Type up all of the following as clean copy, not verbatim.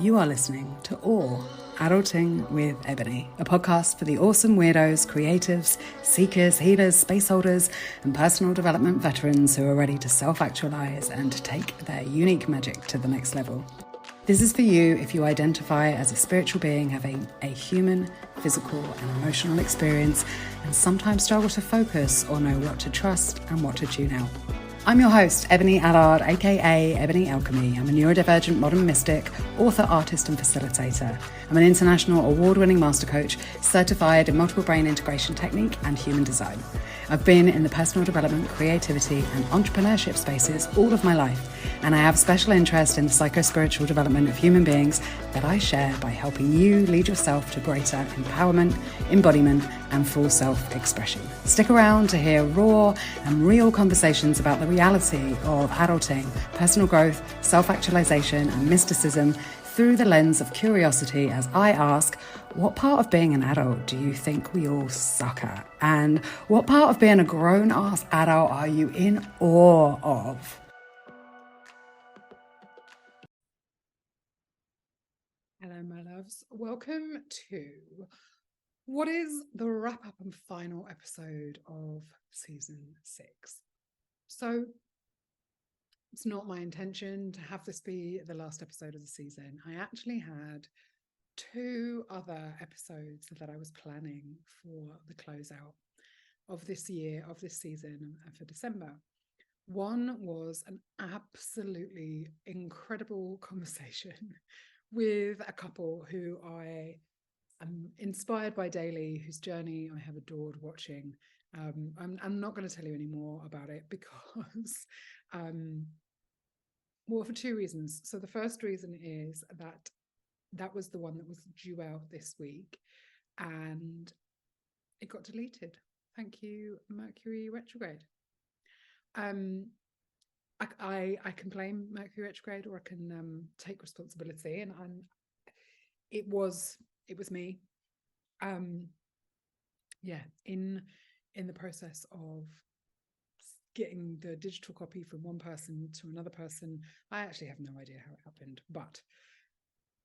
You are listening to Adulting with Ebonie, a podcast for the awesome weirdos, creatives, seekers, healers, space holders, and personal development veterans who are ready to self-actualize and take their unique magic to the next level. This is for you if you identify as a spiritual being having a human, physical, and emotional experience and sometimes struggle to focus or know what to trust and what to tune out. I'm your host, Ebonie Allard, aka Ebonie Alchemy. I'm a neurodivergent modern mystic, author, artist, and facilitator. I'm an international award-winning master coach, certified in multiple brain integration technique and human design. I've been in the personal development, creativity, and entrepreneurship spaces all of my life, and I have special interest in the psycho-spiritual development of human beings that I share by helping you lead yourself to greater empowerment, embodiment, and full self-expression. Stick around to hear raw and real conversations about the reality of adulting, personal growth, self-actualization, and mysticism through the lens of curiosity as I ask, what part of being an adult do you think we all suck at? And what part of being a grown-ass adult are you in awe of? Hello, my loves. Welcome to what is the wrap-up and final episode of season 6. So it's not my intention to have this be the last episode of the season. I actually had 2 other episodes that I was planning for the closeout of this year, of this season, for December. One was an absolutely incredible conversation with a couple who I am inspired by daily, whose journey I have adored watching. I'm not going to tell you any more about it because well, for 2 reasons. So the first reason is that was the one that was due out this week and it got deleted. Thank you, Mercury retrograde. I can blame Mercury retrograde, or I can take responsibility, and it was me. In the process of getting the digital copy from one person to another person, I actually have no idea how it happened, but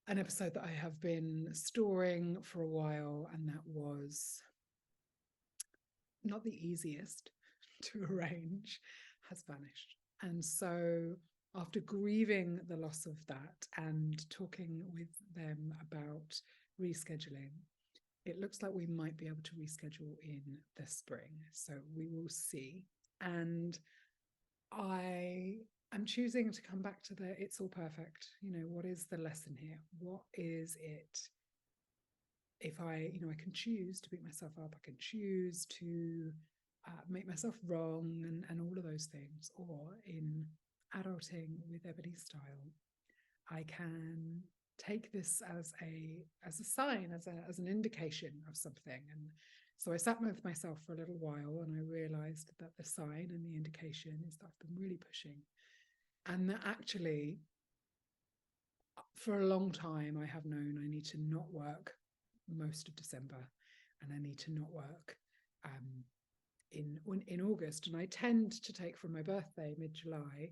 an episode that I have been storing for a while, and that was not the easiest to arrange, has vanished. And so after grieving the loss of that and talking with them about rescheduling, it looks like we might be able to reschedule in the spring. So we will see. And I am choosing to come back to the it's all perfect. What is the lesson here? What is it? If I can choose to beat myself up, I can choose to make myself wrong and all of those things. Or in adulting with Ebonie style, I can take this as a sign, as an indication of something. And so I sat with myself for a little while, and I realized that the sign and the indication is that I've been really pushing, and that actually for a long time I have known I need to not work most of December, and I need to not work in August. And I tend to take from my birthday mid-July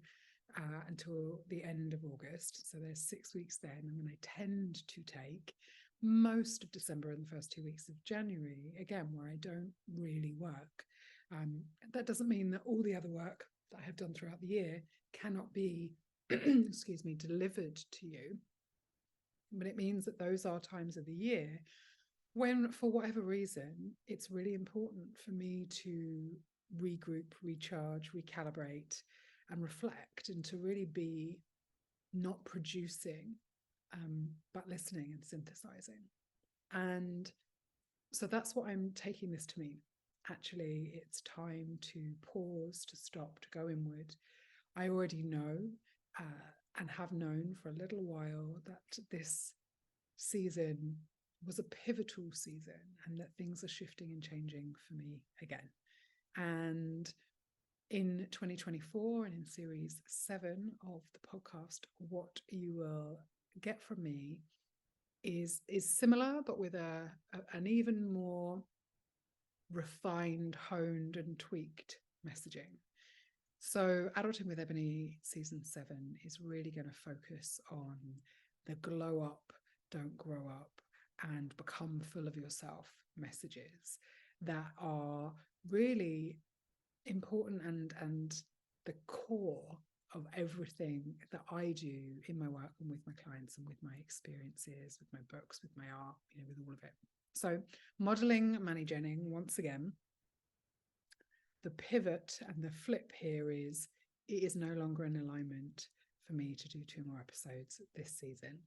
until the end of August, so there's 6 weeks then, and then I tend to take most of December and the first 2 weeks of January, again, where I don't really work. That doesn't mean that all the other work that I have done throughout the year cannot be excuse me, delivered to you, but it means that those are times of the year when, for whatever reason, it's really important for me to regroup, recharge, recalibrate, and reflect, and to really be not producing, but listening and synthesizing. And so that's what I'm taking this to mean. Actually, it's time to pause, to stop, to go inward. I already know and have known for a little while that this season was a pivotal season, and that things are shifting and changing for me again. And in 2024 and in series 7 of the podcast, what you will get from me is similar, but with an even more refined, honed, and tweaked messaging. So Adulting with Ebonie season 7 is really going to focus on the glow up, don't grow up, and become full of yourself messages that are really important and the core of everything that I do in my work and with my clients and with my experiences, with my books, with my art, with all of it. So modeling Manny Jennings, once again, the pivot and the flip here is it is no longer in alignment for me to do 2 more episodes this season.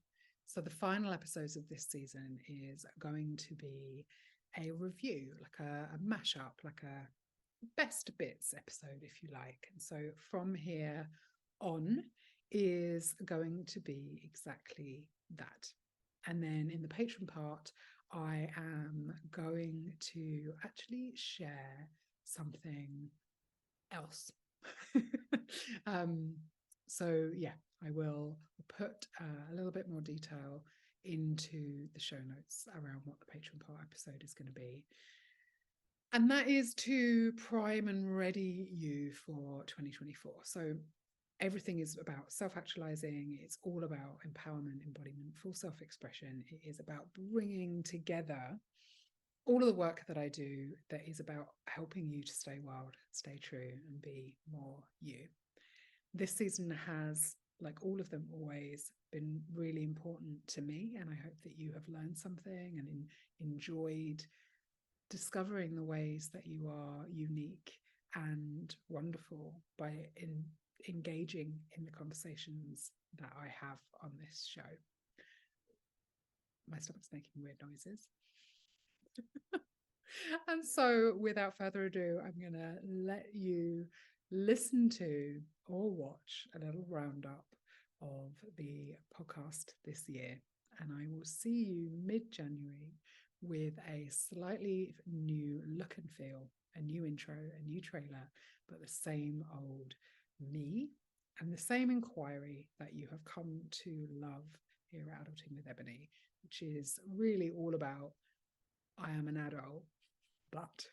So the final episodes of this season is going to be a review, like a mashup, like a best bits episode, if you like. And so from here on is going to be exactly that. And then in the patron part, I am going to actually share something else. So yeah, I will put a little bit more detail into the show notes around what the patron part episode is going to be. And that is to prime and ready you for 2024. So everything is about self-actualizing. It's all about empowerment, embodiment, full self-expression. It is about bringing together all of the work that I do that is about helping you to stay wild, stay true, and be more you. This season has, like all of them always, been really important to me, and I hope that you have learned something and enjoyed discovering the ways that you are unique and wonderful by engaging in the conversations that I have on this show. My stomach's making weird noises. And so without further ado, I'm going to let you listen to or watch a little roundup of the podcast this year. And I will see you mid-January with a slightly new look and feel, a new intro, a new trailer, but the same old me and the same inquiry that you have come to love here at Adulting with Ebonie, which is really all about I am an adult, but,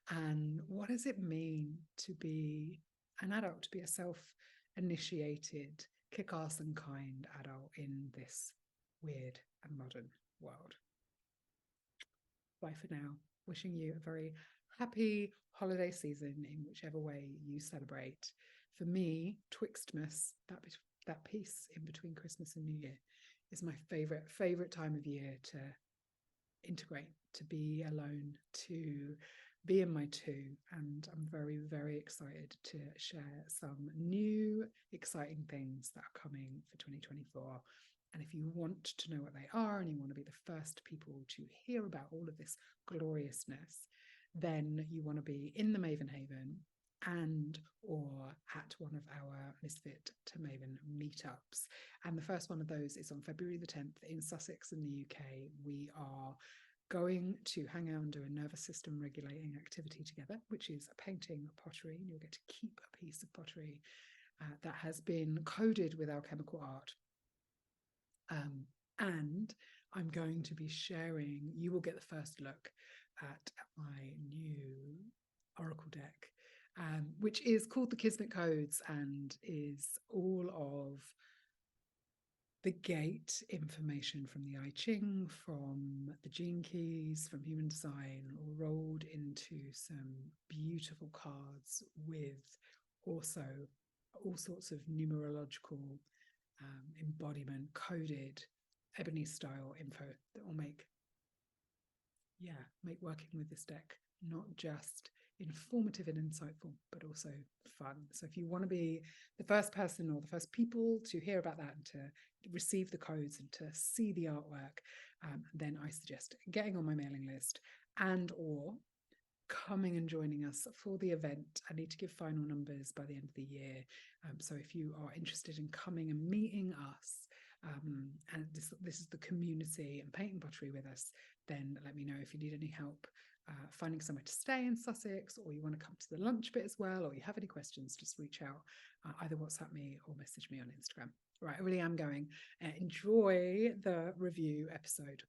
and what does it mean to be an adult, to be a self-initiated, kick-ass and kind adult in this weird and modern world. Bye for now. Wishing you a very happy holiday season in whichever way you celebrate. For me, Twixtmas, that piece in between Christmas and New Year, is my favorite time of year to integrate, to be alone, to be in my two. And I'm very, very excited to share some new exciting things that are coming for 2024. And if you want to know what they are and you want to be the first people to hear about all of this gloriousness, then you want to be in the Maven Haven and or at one of our Misfit to Maven meetups. And the first one of those is on February the 10th in Sussex in the UK. We are going to hang out and do a nervous system regulating activity together, which is a painting of pottery, and you'll get to keep a piece of pottery that has been coded with our chemical art. And I'm going to be sharing, you will get the first look at my new Oracle deck, which is called the Kismet Codes and is all of the gate information from the I Ching, from the Gene Keys, from Human Design, all rolled into some beautiful cards with also all sorts of numerological embodiment, coded Ebonie style info that will make working with this deck not just informative and insightful, but also fun. So if you want to be the first person or the first people to hear about that and to receive the codes and to see the artwork, then I suggest getting on my mailing list and or coming and joining us for the event. I need to give final numbers by the end of the year. So if you are interested in coming and meeting us, and this is the community and painting pottery with us, then let me know. If you need any help finding somewhere to stay in Sussex, or you want to come to the lunch bit as well, or you have any questions, just reach out, either WhatsApp me or message me on Instagram. Right, I really am going. Enjoy the review episode.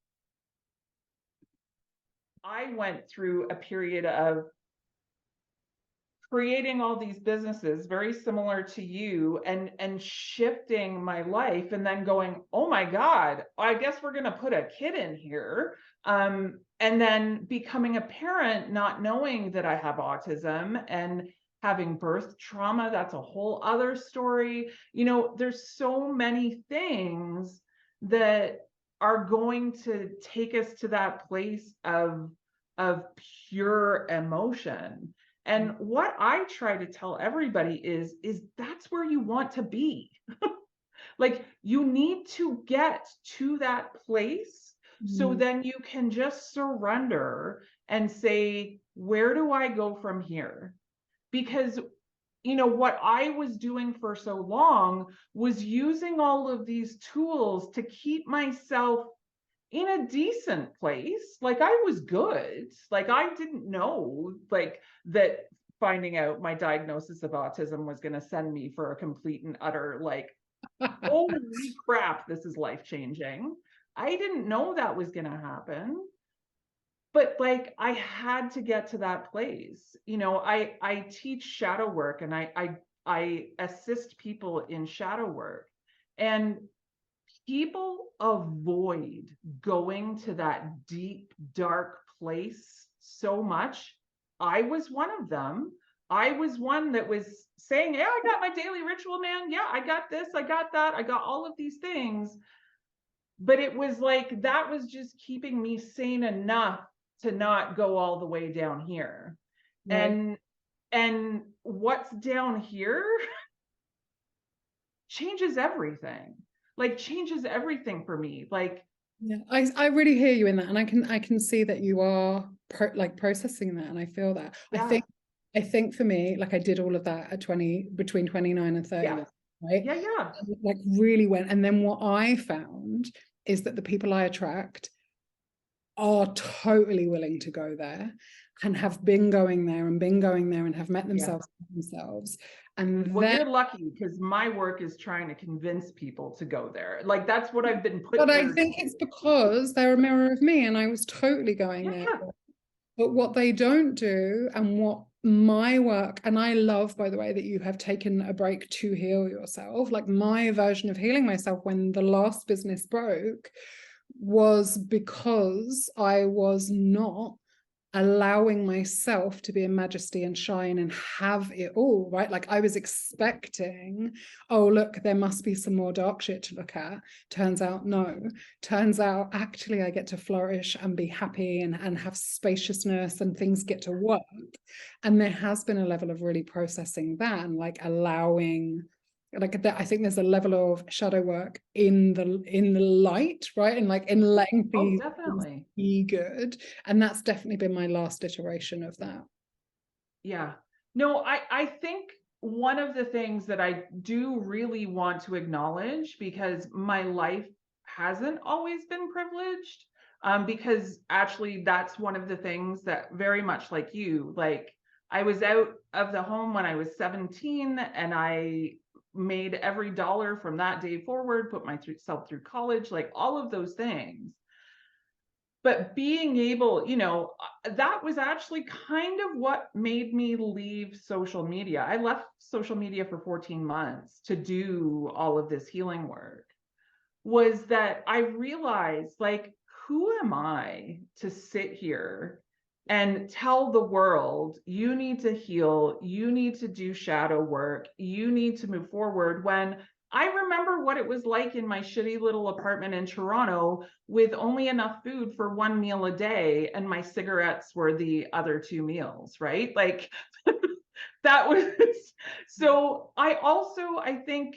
I went through a period of creating all these businesses very similar to you, and shifting my life, and then going, oh my God, I guess we're going to put a kid in here. And then becoming a parent, not knowing that I have autism, and having birth trauma. That's a whole other story. You know, there's so many things that are going to take us to that place of pure emotion. And what I try to tell everybody is that's where you want to be. Like, you need to get to that place, so then you can just surrender and say, where do I go from here? Because, you know, what I was doing for so long was using all of these tools to keep myself in a decent place. Like, I was good. Like, I didn't know, like, that finding out my diagnosis of autism was going to send me for a complete and utter, like, holy crap, this is life changing. I didn't know that was going to happen. But like, I had to get to that place. You know, I teach shadow work, and I assist people in shadow work, and people avoid going to that deep, dark place so much. I was one of them. I was one that was saying, yeah, I got my daily ritual, man. Yeah, I got this, I got that, I got all of these things. But it was like, that was just keeping me sane enough to not go all the way down here. Right. And what's down here changes everything. Like, changes everything for me. Like, yeah, I really hear you in that, and I can see that you are processing that, and I feel that. yeah. I think for me, like, I did all of that at between 29 and 30, Yeah. right? Yeah. Like, really went. And then what I found is that the people I attract are totally willing to go there, and have been going there and have met themselves. And well, then, you're lucky, because my work is trying to convince people to go there. Like, that's what I've been put but here. I think it's because they're a mirror of me, and I was totally going there. But what they don't do, and what my work, and I love, by the way, that you have taken a break to heal yourself. Like, my version of healing myself when the last business broke was because I was not allowing myself to be in majesty and shine and have it all, right? Like, I was expecting, oh, look, there must be some more dark shit to look at. Turns out, no. Turns out, actually, I get to flourish and be happy and have spaciousness, and things get to work. And there has been a level of really processing that, and like allowing, like, that. I think there's a level of shadow work in the light, right? And like, in letting things definitely be good. And that's definitely been my last iteration of that. Yeah. No, I think one of the things that I do really want to acknowledge, because my life hasn't always been privileged, because actually that's one of the things that, very much like you, like, I was out of the home when I was 17, and I made every dollar from that day forward, put myself through college, like, all of those things. But being able, you know, that was actually kind of what made me leave social media. I left social media for 14 months to do all of this healing work. Was that I realized, like, who am I to sit here and tell the world, you need to heal, you need to do shadow work, you need to move forward, when I remember what it was like in my shitty little apartment in Toronto, with only enough food for one meal a day, and my cigarettes were the other two meals, right? Like, that was so I think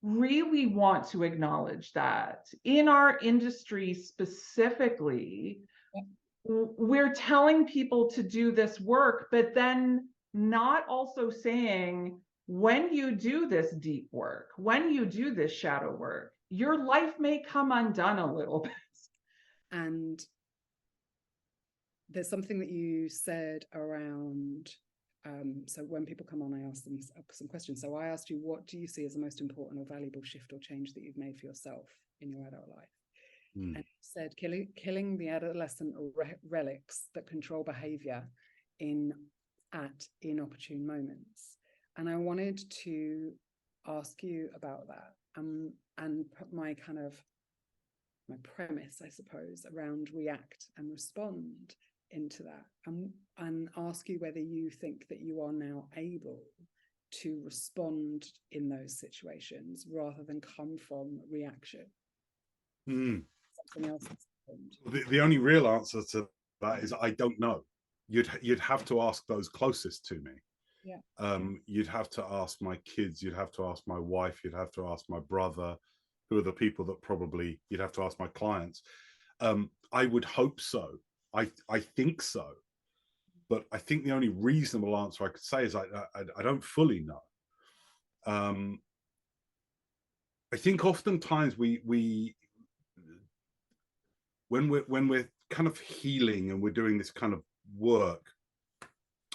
really want to acknowledge that in our industry specifically, we're telling people to do this work, but then not also saying, when you do this deep work, when you do this shadow work, your life may come undone a little bit. And there's something that you said around, so when people come on, I ask them some questions. So I asked you, what do you see as the most important or valuable shift or change that you've made for yourself in your adult life? And you said killing the adolescent relics that control behavior in at inopportune moments. And I wanted to ask you about that, and put my premise, I suppose, around react and respond into that, and ask you whether you think that you are now able to respond in those situations rather than come from reaction. Something else has happened. The only real answer to that is I don't know. You'd have to ask those closest to me. Yeah. You'd have to ask my kids, you'd have to ask my wife, you'd have to ask my brother, who are the people that probably, you'd have to ask my clients. I would hope so. I think so. But I think the only reasonable answer I could say is I don't fully know. I think oftentimes when we're kind of healing and we're doing this kind of work,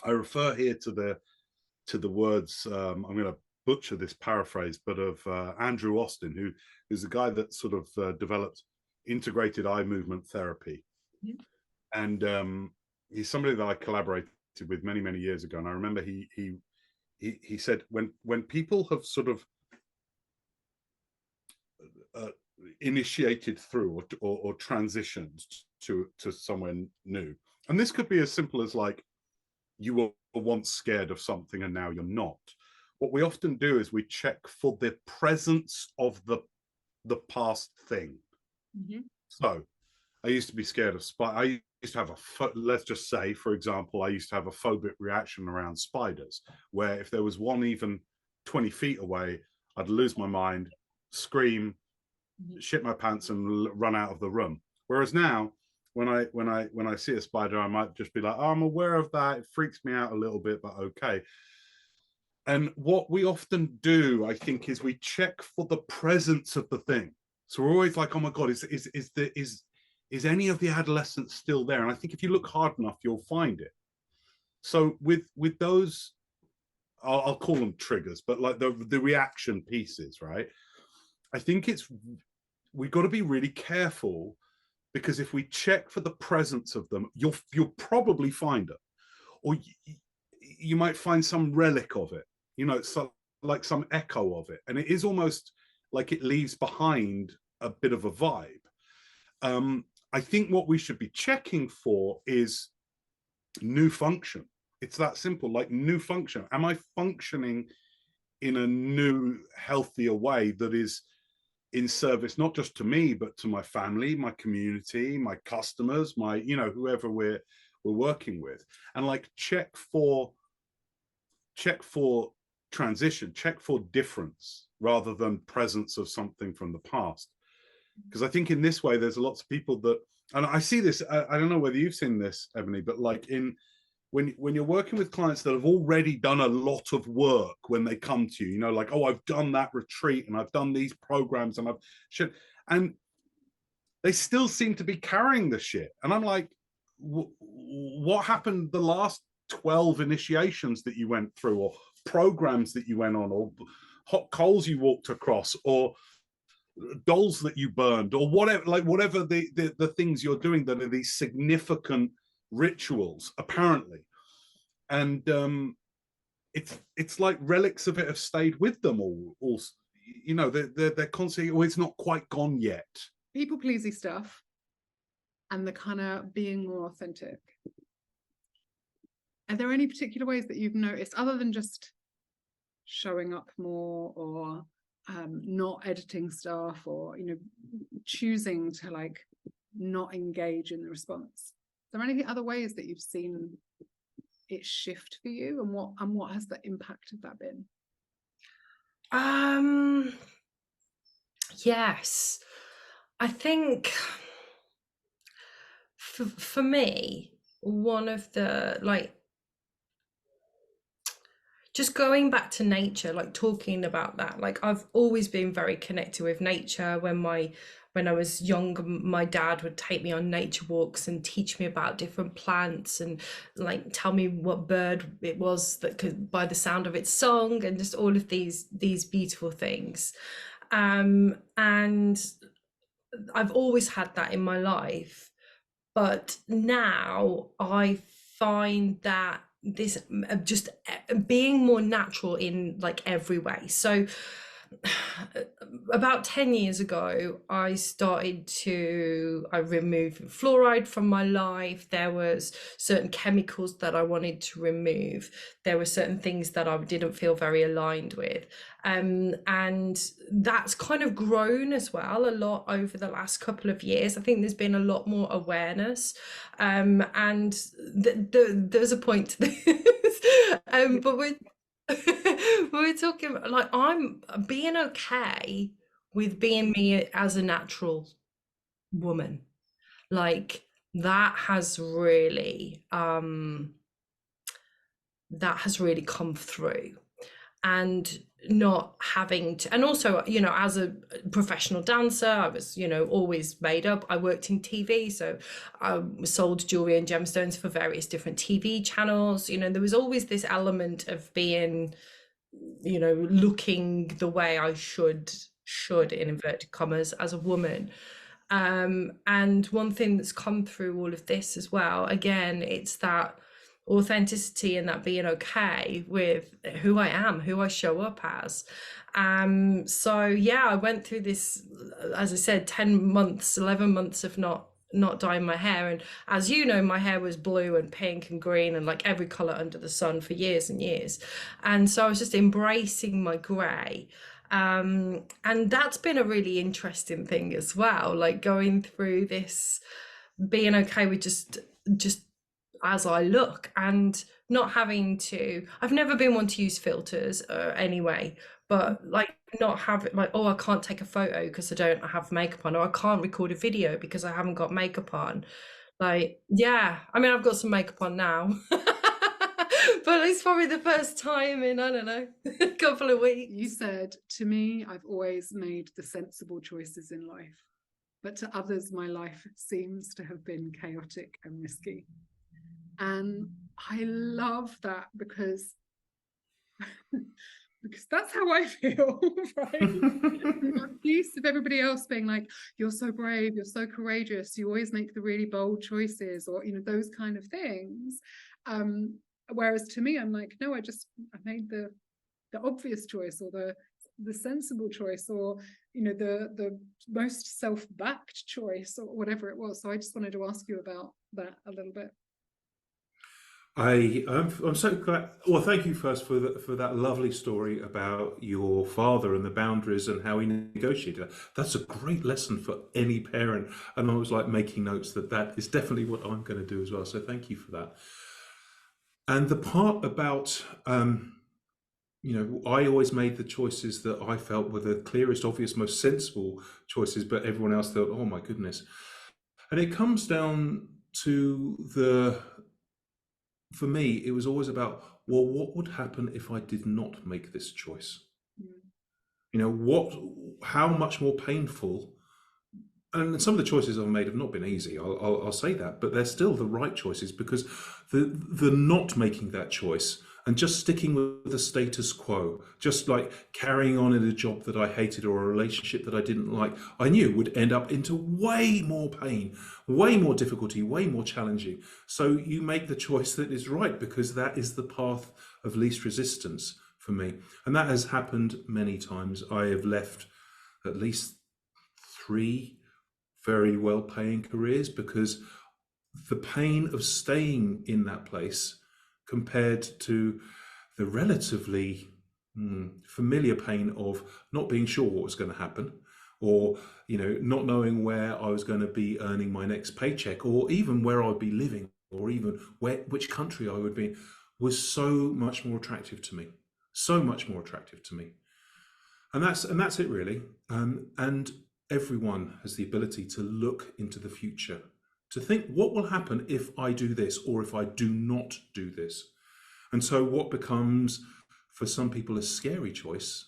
I refer here to the words, I'm going to butcher this paraphrase, but of Andrew Austin, who is the guy that sort of developed integrated eye movement therapy. Mm-hmm. And he's somebody that I collaborated with many years ago. And I remember he said, when people have sort of initiated through or transitioned to somewhere new, and this could be as simple as like, you were once scared of something and now you're not. What we often do is we check for the presence of the past thing. Mm-hmm. So I used to be scared of spiders. I used to have let's just say, for example, I used to have a phobic reaction around spiders, where if there was one even 20 feet away, I'd lose my mind, scream, shit my pants, and run out of the room. Whereas now, when I see a spider, I might just be like, oh, I'm aware of that. It freaks me out a little bit, but okay. And what we often do, I think, is we check for the presence of the thing. So we're always like, oh my God, is any of the adolescence still there? And I think if you look hard enough, you'll find it. So with those, I'll call them triggers, but like the reaction pieces, right? I think we've got to be really careful, because if we check for the presence of them, you'll probably find it, or you might find some relic of it. You know, it's like some echo of it, and it is almost like it leaves behind a bit of a vibe. I think what we should be checking for is new function. It's that simple, like new function. Am I functioning in a new, healthier way that is in service not just to me, but to my family, my community, my customers, my, you know, whoever we're working with? And like check for transition, check for difference rather than presence of something from the past. Because I think in this way, there's lots of people that, and I see this, I don't know whether you've seen this, Ebonie, but like when you're working with clients that have already done a lot of work when they come to you, you know, like, oh, I've done that retreat and I've done these programs and and they still seem to be carrying the shit. And I'm like, what happened the last 12 initiations that you went through, or programs that you went on, or hot coals you walked across, or dolls that you burned, or whatever, like whatever the things you're doing that are these significant rituals, apparently. And it's like relics of it have stayed with them all, you know, they're constantly, oh, it's not quite gone yet. People pleasing stuff and the kind of being more authentic. Are there any particular ways that you've noticed, other than just showing up more, or not editing stuff, or, you know, choosing to like not engage in the response? Are there any other ways that you've seen it shift for you, and what has the impact of that been? Yes, I think for me, one of the, like, just going back to nature, like talking about that, like I've always been very connected with nature. When I was young, my dad would take me on nature walks and teach me about different plants, and like tell me what bird it was that could, by the sound of its song, and just all of these beautiful things. And I've always had that in my life, but now I find that this just being more natural in like every way. So about 10 years ago, I removed fluoride from my life. There was certain chemicals that I wanted to remove. There were certain things that I didn't feel very aligned with. And that's kind of grown as well a lot over the last couple of years. I think there's been a lot more awareness. And there's a point to this. But we're talking like I'm being okay with being me as a natural woman. Like that has really come through, and not having to, and also, you know, as a professional dancer, I was, you know, always made up. I worked in TV, so I sold jewelry and gemstones for various different TV channels. You know, there was always this element of being, you know, looking the way I should in inverted commas as a woman. And one thing that's come through all of this as well, again, it's that authenticity and that being okay with who I am, who I show up as. So yeah, I went through this, as I said, 10 months, 11 months of not dyeing my hair. And as you know, my hair was blue and pink and green and like every color under the sun for years and years. And so I was just embracing my gray. And that's been a really interesting thing as well, like going through this, being okay with just as I look, and not having to, I've never been one to use filters anyway, but like not have it like, oh, I can't take a photo because I don't have makeup on, or I can't record a video because I haven't got makeup on. Like, yeah, I mean, I've got some makeup on now, but it's probably the first time in, I don't know, a couple of weeks. You said, to me, I've always made the sensible choices in life, but to others, my life seems to have been chaotic and risky. And I love that because that's how I feel, right? I'm used to everybody else being like, you're so brave, you're so courageous, you always make the really bold choices, or, you know, those kind of things. Whereas to me, I'm like, no, I made the obvious choice, or the sensible choice, or, you know, the most self-backed choice, or whatever it was. So I just wanted to ask you about that a little bit. I'm so glad. Well, thank you first for that lovely story about your father and the boundaries and how he negotiated. That's a great lesson for any parent. And I was like making notes that is definitely what I'm going to do as well. So thank you for that. And the part about, you know, I always made the choices that I felt were the clearest, obvious, most sensible choices, but everyone else thought, oh my goodness. And it comes down to for me, it was always about, well, what would happen if I did not make this choice? You know, how much more painful, and some of the choices I've made have not been easy, I'll say that, but they're still the right choices, because the not making that choice and just sticking with the status quo, just like carrying on in a job that I hated or a relationship that I didn't like, I knew would end up into way more pain, way more difficulty, way more challenging. So you make the choice that is right, because that is the path of least resistance for me. And that has happened many times. I have left at least 3 very well-paying careers because the pain of staying in that place compared to the relatively familiar pain of not being sure what was going to happen, or, you know, not knowing where I was going to be earning my next paycheck, or even where I'd be living, or even which country I would be, was so much more attractive to me. So much more attractive to me. And that's it really. And everyone has the ability to look into the future, to think, what will happen if I do this, or if I do not do this? And so what becomes for some people a scary choice,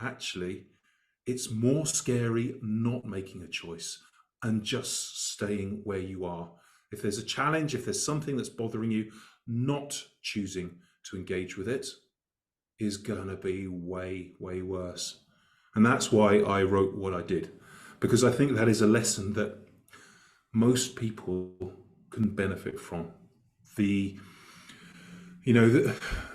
actually, it's more scary not making a choice and just staying where you are. If there's a challenge, if there's something that's bothering you, not choosing to engage with it is going to be way, way worse. And that's why I wrote what I did, because I think that is a lesson that most people can benefit from. You know,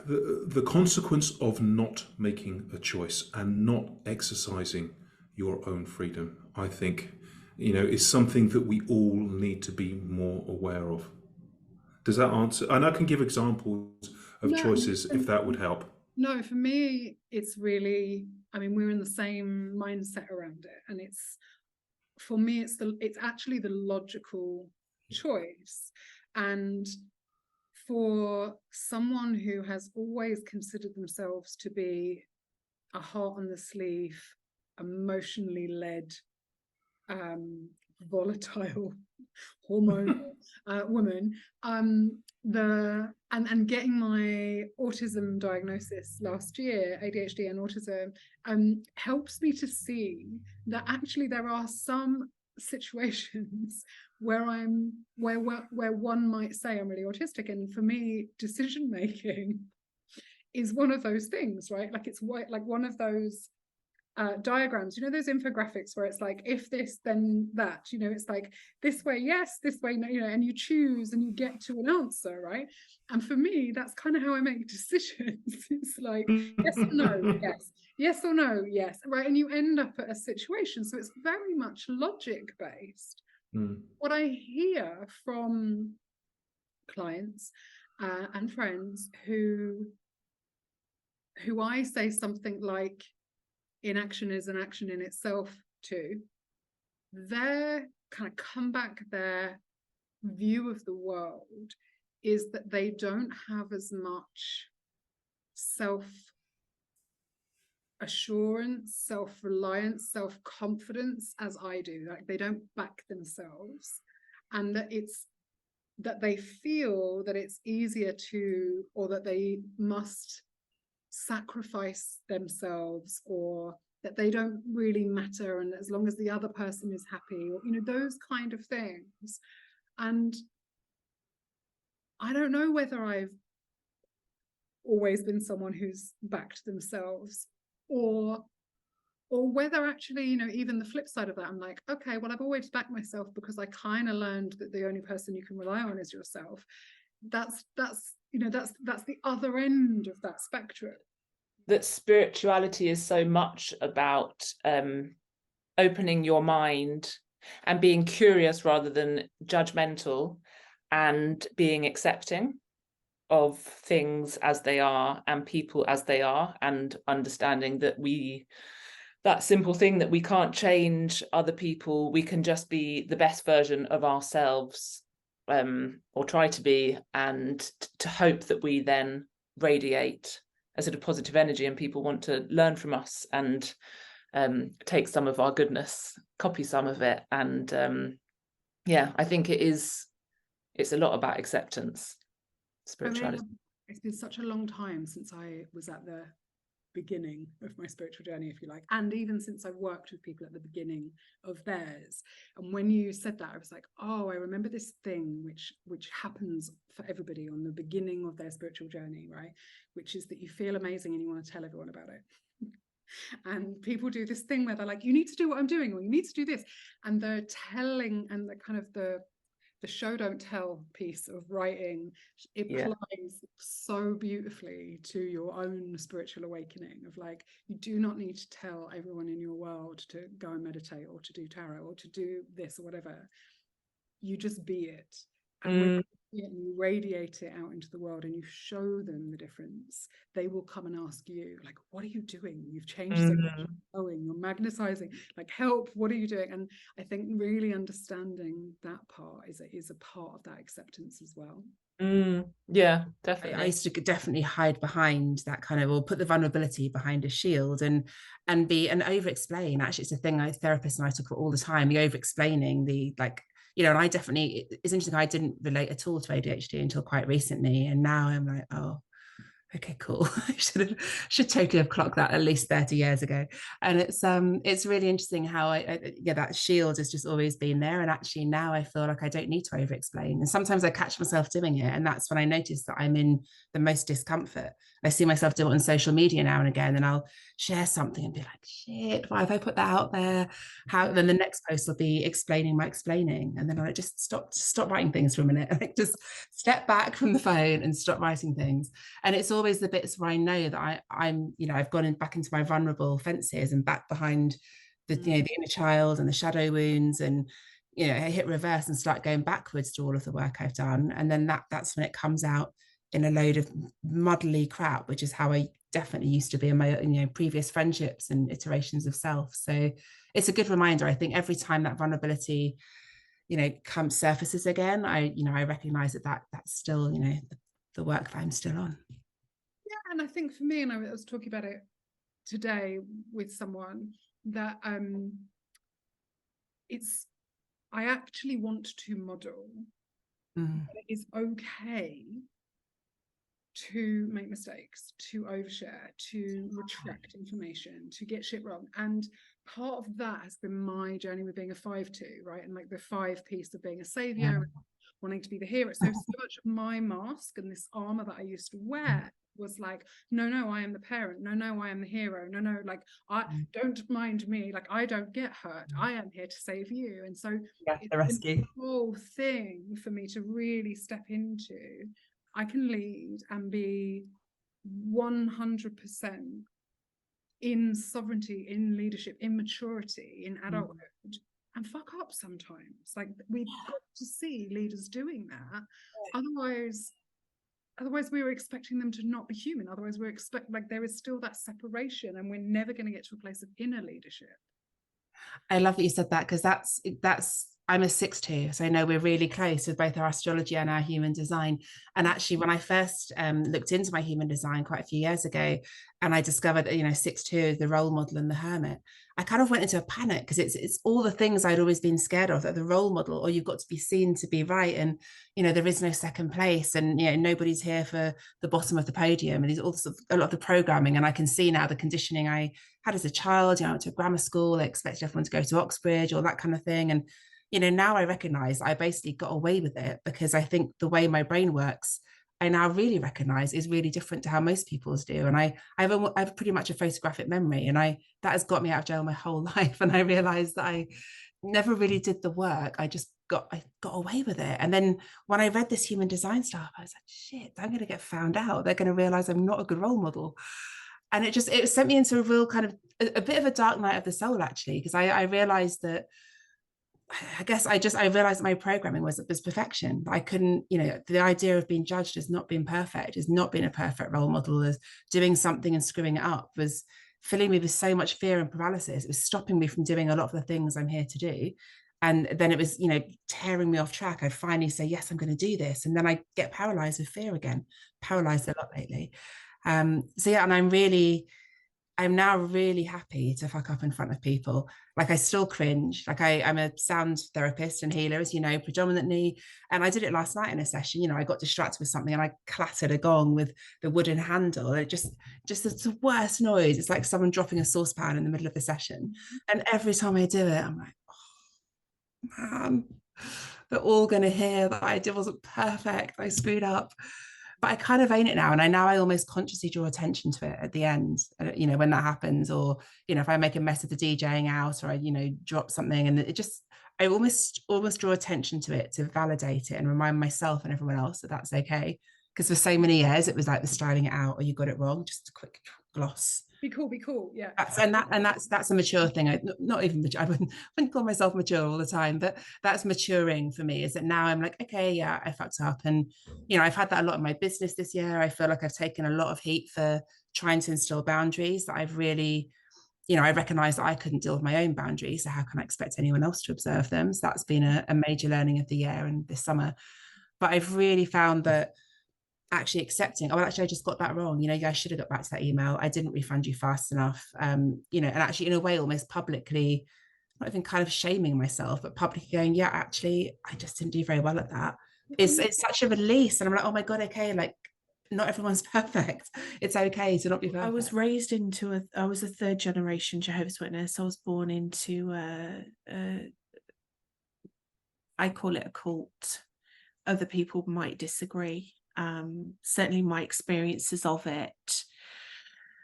the consequence of not making a choice and not exercising your own freedom, I think, you know, is something that we all need to be more aware of. Does that answer? And I can give examples of choices if that would help. No, for me, it's really, I mean, we're in the same mindset around it. And it's, for me, it's actually the logical choice. And for someone who has always considered themselves to be a heart on the sleeve, emotionally led, volatile hormone woman, and getting my autism diagnosis last year, ADHD and autism, helps me to see that actually there are some situations where one might say I'm really autistic, and for me, decision making is one of those things, right? Like it's like one of those diagrams, you know, those infographics where it's like, if this then that, you know, it's like this way yes, this way no, you know, and you choose and you get to an answer, right? And for me, that's kind of how I make decisions. It's like yes or no, yes or no, yes, right? And you end up at a situation, so it's very much logic based. What I hear from clients and friends who I say something like, inaction is an action in itself too, their kind of comeback, their view of the world is that they don't have as much self-assurance, self-reliance, self-confidence as I do. Like they don't back themselves, and that it's that they feel that it's easier to, or that they must sacrifice themselves, or that they don't really matter, and as long as the other person is happy, or you know, those kind of things. And I don't know whether I've always been someone who's backed themselves, or whether actually, you know, even the flip side of that, I'm like, okay, well, I've always backed myself because I kind of learned that the only person you can rely on is yourself. That's you know, that's the other end of that spectrum. That spirituality is so much about opening your mind and being curious rather than judgmental, and being accepting of things as they are and people as they are, and understanding that that simple thing that we can't change other people, we can just be the best version of ourselves, or try to be, and to hope that we then radiate a sort of positive energy and people want to learn from us and take some of our goodness, copy some of it. And yeah, I think it's a lot about acceptance, spirituality. I mean, it's been such a long time since I was at the beginning of my spiritual journey, if you like, and even since I've worked with people at the beginning of theirs. And when you said that, I was like, oh, I remember this thing which happens for everybody on the beginning of their spiritual journey, right? Which is that you feel amazing and you want to tell everyone about it. And people do this thing where they're like, you need to do what I'm doing, or you need to do this, and the telling and the kind of the show don't tell piece of writing, it applies so beautifully to your own spiritual awakening, of like, you do not need to tell everyone in your world to go and meditate or to do tarot or to do this or whatever. You just be it. And when you radiate it out into the world and you show them the difference, they will come and ask you, like, what are you doing? You've changed so much. You're magnetizing, like, help, what are you doing? And I think really understanding that part is a part of that acceptance as well. Yeah, definitely. I used to definitely hide behind that kind of, or put the vulnerability behind a shield and over explain. Actually, it's a thing therapists and I talk about all the time, the over explaining, the like, you know. And I definitely, it's interesting, I didn't relate at all to ADHD until quite recently, and now I'm like, oh, okay, cool. I should totally have clocked that at least 30 years ago. And it's really interesting how yeah, that shield has just always been there. And actually now I feel like I don't need to over explain. And sometimes I catch myself doing it. And that's when I notice that I'm in the most discomfort. I see myself do it on social media now and again, and I'll share something and be like, shit, why have I put that out there? How then the next post will be explaining my explaining. And then I just stop writing things for a minute. Like just step back from the phone and stop writing things. And it's always the bits where I know that I'm, you know, I've gone back into my vulnerable fences and back behind the, you know, the inner child and the shadow wounds, and, you know, I hit reverse and start going backwards to all of the work I've done. And then that's when it comes out in a load of muddly crap, which is how I definitely used to be in my, you know, previous friendships and iterations of self. So it's a good reminder. I think every time that vulnerability, you know, surfaces again, I recognize that's still, you know, the work that I'm still on. Yeah, and I think for me, and I was talking about it today with someone, that I actually want to model that it is okay to make mistakes, to overshare, to retract information, to get shit wrong. And part of that has been my journey with being a 5-2, right? And like the 5 piece of being a savior, wanting to be the hero. So much of my mask and this armor that I used to wear was like, no, I am the parent. No, I am the hero. No, like, I don't mind me. Like, I don't get hurt. I am here to save you. And so the rescue. The whole thing for me to really step into, I can lead and be 100% in sovereignty, in leadership, in maturity, in adulthood, and fuck up sometimes. Like, we've got to see leaders doing that. Otherwise we were expecting them to not be human. Otherwise we're like there is still that separation, and we're never going to get to a place of inner leadership. I love that you said that, because that's I'm a 6-2, so I know we're really close with both our astrology and our human design. And actually, when I first looked into my human design quite a few years ago, and I discovered that, you know, 6-2 is the role model and the hermit, I kind of went into a panic, because it's all the things I'd always been scared of, that the role model, or you've got to be seen to be right, and, you know, there is no second place, and, you know, nobody's here for the bottom of the podium, and there's also a lot of the programming. And I can see now the conditioning I had as a child. You know, I went to grammar school, I expected everyone to go to Oxbridge, all that kind of thing. And, you know, now I recognize I basically got away with it, because I think the way my brain works, I now really recognize is really different to how most people's do. And I have pretty much a photographic memory, and that has got me out of jail my whole life. And I realized that I never really did the work. I got away with it. And then when I read this human design stuff, I was like, shit, I'm going to get found out. They're going to realize I'm not a good role model. And it sent me into a real kind of a bit of a dark night of the soul, actually, because I realized that, I guess I realized that my programming was perfection. I couldn't, you know, the idea of being judged as not being perfect, as not being a perfect role model, as doing something and screwing it up, was filling me with so much fear and paralysis. It was stopping me from doing a lot of the things I'm here to do. And then it was, you know, tearing me off track. I'd finally say, yes, I'm going to do this. And then I get paralyzed with fear again, paralyzed a lot lately. So yeah, and I'm now really happy to fuck up in front of people. Like, I still cringe. Like, I'm a sound therapist and healer, as you know, predominantly. And I did it last night in a session. You know, I got distracted with something and I clattered a gong with the wooden handle. It just it's the worst noise. It's like someone dropping a saucepan in the middle of the session. And every time I do it, I'm like, oh, man, they're all going to hear that I wasn't perfect. I screwed up. But I kind of own it now, and I almost consciously draw attention to it at the end, you know, when that happens, or, you know, if I make a mess of the DJing out, or I, you know, drop something, and I almost draw attention to it to validate it and remind myself and everyone else that that's okay. Because for so many years it was like the styling it out, or you got it wrong, just a quick gloss. Be cool, yeah. That's a mature thing. Not even mature. I wouldn't call myself mature all the time, but that's maturing for me. Is that now I'm like, okay, yeah, I fucked up, and, you know, I've had that a lot in my business this year. I feel like I've taken a lot of heat for trying to instill boundaries that I've really, you know, I recognize that I couldn't deal with my own boundaries. So how can I expect anyone else to observe them? So that's been a major learning of the year and this summer. But I've really found that actually accepting, I just got that wrong. You know, I should have got back to that email. I didn't refund you fast enough. You know, and actually in a way, almost publicly, not even kind of shaming myself, but publicly going, yeah, actually, I just didn't do very well at that. It's such a release. And I'm like, oh my God, okay, like, not everyone's perfect. It's okay to not be perfect. I was raised into I was a third generation Jehovah's Witness. I was born into I call it a cult. Other people might disagree. Certainly my experiences of it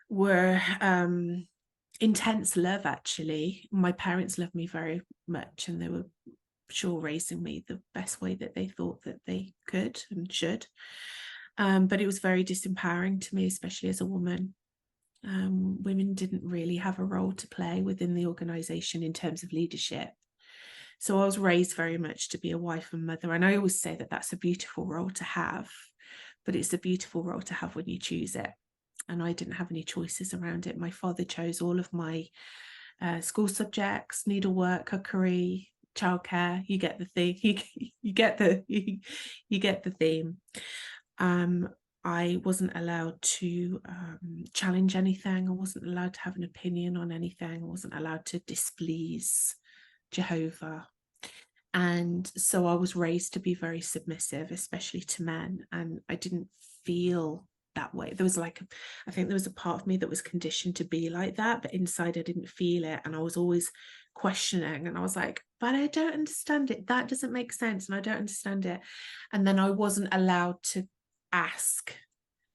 were intense love, actually. My parents loved me very much, and they were sure raising me the best way that they thought that they could and should. But it was very disempowering to me, especially as a woman. Women didn't really have a role to play within the organisation in terms of leadership. So I was raised very much to be a wife and mother. And I always say that that's a beautiful role to have, but it's a beautiful role to have when you choose it. And I didn't have any choices around it. My father chose all of my school subjects, needlework, cookery, childcare. You get the theme. You get the theme. I wasn't allowed to challenge anything. I wasn't allowed to have an opinion on anything. I wasn't allowed to displease Jehovah. And so I was raised to be very submissive, especially to men. And I didn't feel that way. There was like, I think there was a part of me that was conditioned to be like that, but inside I didn't feel it. And I was always questioning, and I was like, but I don't understand it. That doesn't make sense. And I don't understand it. And then I wasn't allowed to ask,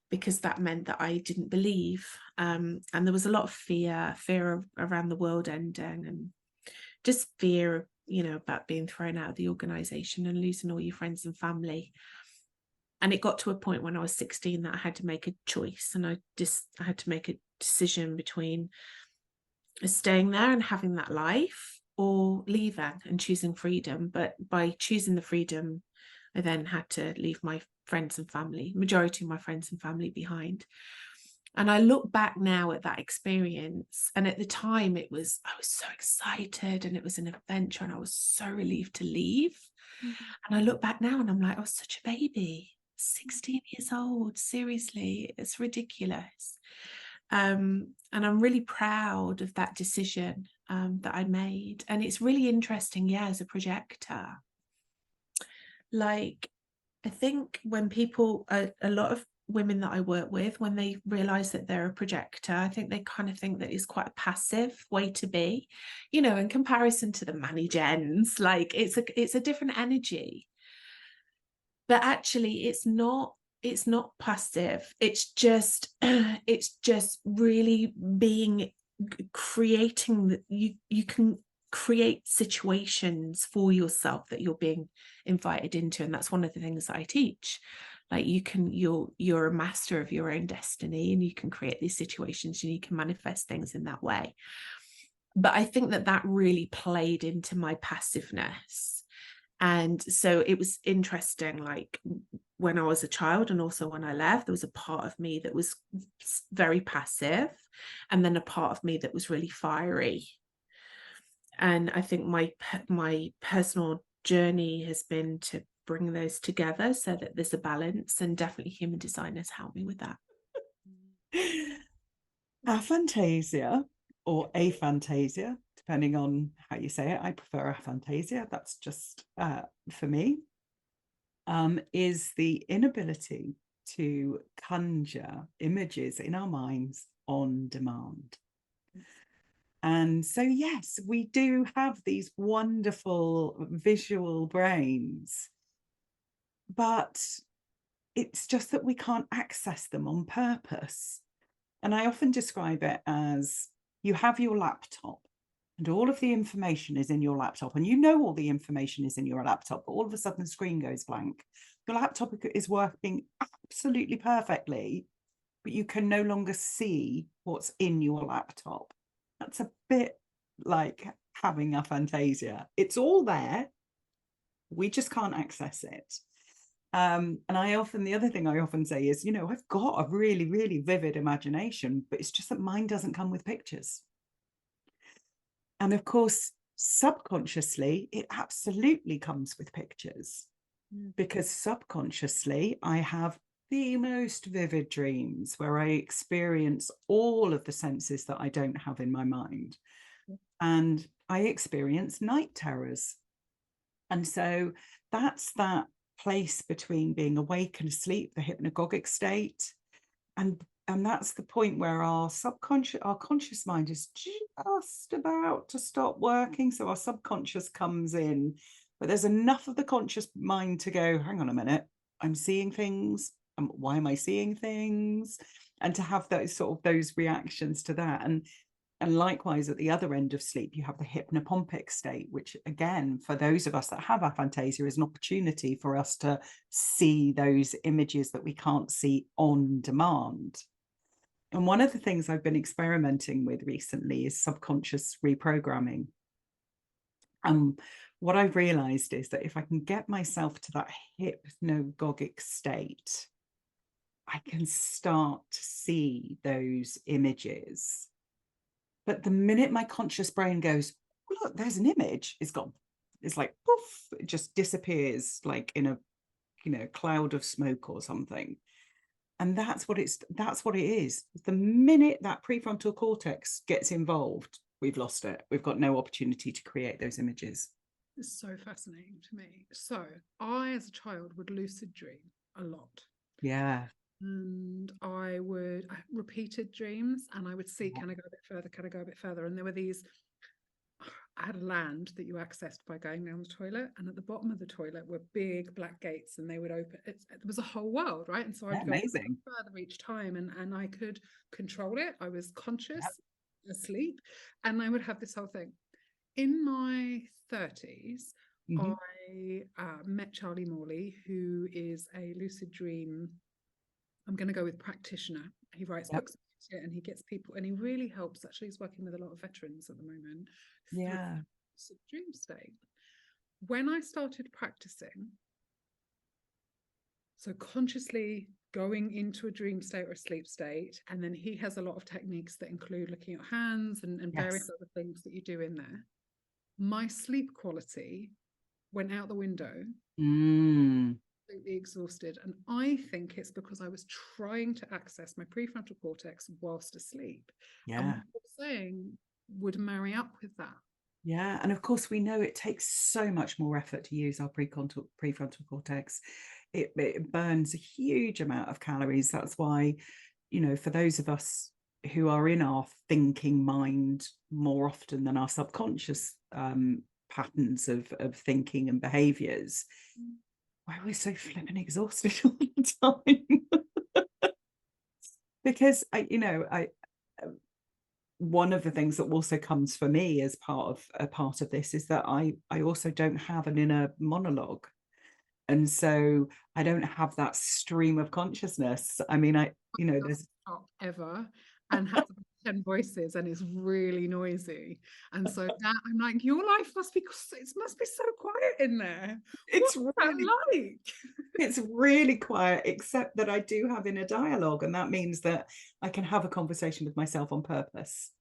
because that meant that I didn't believe. And there was a lot of fear around the world ending, and just fear, about being thrown out of the organisation and losing all your friends and family. And it got to a point when I was 16 that I had to make a choice, and I had to make a decision between staying there and having that life, or leaving and choosing freedom. But by choosing the freedom, I then had to leave my friends and family, majority of my friends and family behind. And I look back now at that experience, and at the time I was so excited, and it was an adventure, and I was so relieved to leave. And I look back now and I'm like, I was such a baby, 16 years old, seriously, it's ridiculous. And I'm really proud of that decision that I made. And it's really interesting, as a projector, like, I think when people, a lot of women that I work with, when they realize that they're a projector, I think they kind of think that it's quite a passive way to be, in comparison to the manny-gens. Like, it's a different energy. But actually it's not passive. It's just really creating, you can create situations for yourself that you're being invited into. And that's one of the things that I teach. Like, you're a master of your own destiny, and you can create these situations, and you can manifest things in that way. But I think that really played into my passiveness. And so it was interesting, like, when I was a child, and also when I left, there was a part of me that was very passive, and then a part of me that was really fiery. And I think my personal journey has been to bring those together so that there's a balance, and definitely human design has helped me with that. Aphantasia, or aphantasia, depending on how you say it. I prefer aphantasia. That's just for me. Is the inability to conjure images in our minds on demand. And so, yes, we do have these wonderful visual brains, but it's just that we can't access them on purpose. And I often describe it as, you have your laptop, and all of the information is in your laptop, and all the information is in your laptop, but all of a sudden the screen goes blank. Your laptop is working absolutely perfectly, but you can no longer see what's in your laptop. That's a bit like having aphantasia. It's all there, we just can't access it. And the other thing I often say is, I've got a really, really vivid imagination, but it's just that mine doesn't come with pictures. And of course, subconsciously, it absolutely comes with pictures, because subconsciously, I have the most vivid dreams where I experience all of the senses that I don't have in my mind. And I experience night terrors. And so that's that place between being awake and asleep, the hypnagogic state. And that's the point where our conscious mind is just about to stop working. So our subconscious comes in, but there's enough of the conscious mind to go, hang on a minute, I'm seeing things. Why am I seeing things? And to have those reactions to that. And likewise, at the other end of sleep, you have the hypnopompic state, which again, for those of us that have aphantasia, is an opportunity for us to see those images that we can't see on demand. And one of the things I've been experimenting with recently is subconscious reprogramming. What I've realized is that if I can get myself to that hypnagogic state, I can start to see those images. But the minute my conscious brain goes, oh, look, there's an image, it's gone. It's like, poof, it just disappears like in a cloud of smoke or something. And that's what it is. The minute that prefrontal cortex gets involved, we've lost it. We've got no opportunity to create those images. It's so fascinating to me. So I, as a child, would lucid dream a lot. Yeah. And I repeated dreams, and I would see, can I go a bit further? Can I go a bit further? And there were these, I had a land that you accessed by going down the toilet, and at the bottom of the toilet were big black gates, and they would open. It was a whole world, right? And so I'd go further each time, and I could control it. I was conscious, asleep, and I would have this whole thing. In my 30s, I met Charlie Morley, who is a lucid dream, I'm going to go with practitioner. He writes books and he gets people, and he really helps. Actually, he's working with a lot of veterans at the moment. Yeah. Dream state. When I started practicing, so consciously going into a dream state or a sleep state, and then he has a lot of techniques that include looking at hands and various other things that you do in there. My sleep quality went out the window. Completely exhausted, and I think it's because I was trying to access my prefrontal cortex whilst asleep. And what you're saying would marry up with that. Yeah, and of course we know it takes so much more effort to use our prefrontal cortex. It burns a huge amount of calories. That's why, for those of us who are in our thinking mind more often than our subconscious patterns of thinking and behaviors, why we're so flipping exhausted all the time. Because one of the things that also comes for me as part of this is that I also don't have an inner monologue, and so I don't have that stream of consciousness. I mean, there's not ever, and has 10 voices, and it's really noisy, and so that I'm like, your life must be so quiet in there. It's What's really that like? It's really quiet, except that I do have inner dialogue, and that means that I can have a conversation with myself on purpose.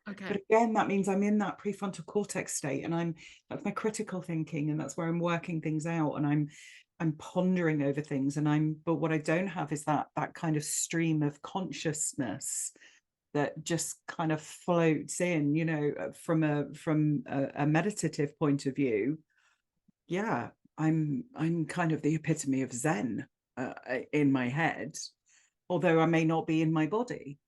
Okay. But again, that means I'm in that prefrontal cortex state, and that's my critical thinking, and that's where I'm working things out, and I'm pondering over things, but what I don't have is that kind of stream of consciousness that just kind of floats in, from a meditative point of view. Yeah, I'm kind of the epitome of Zen in my head, although I may not be in my body.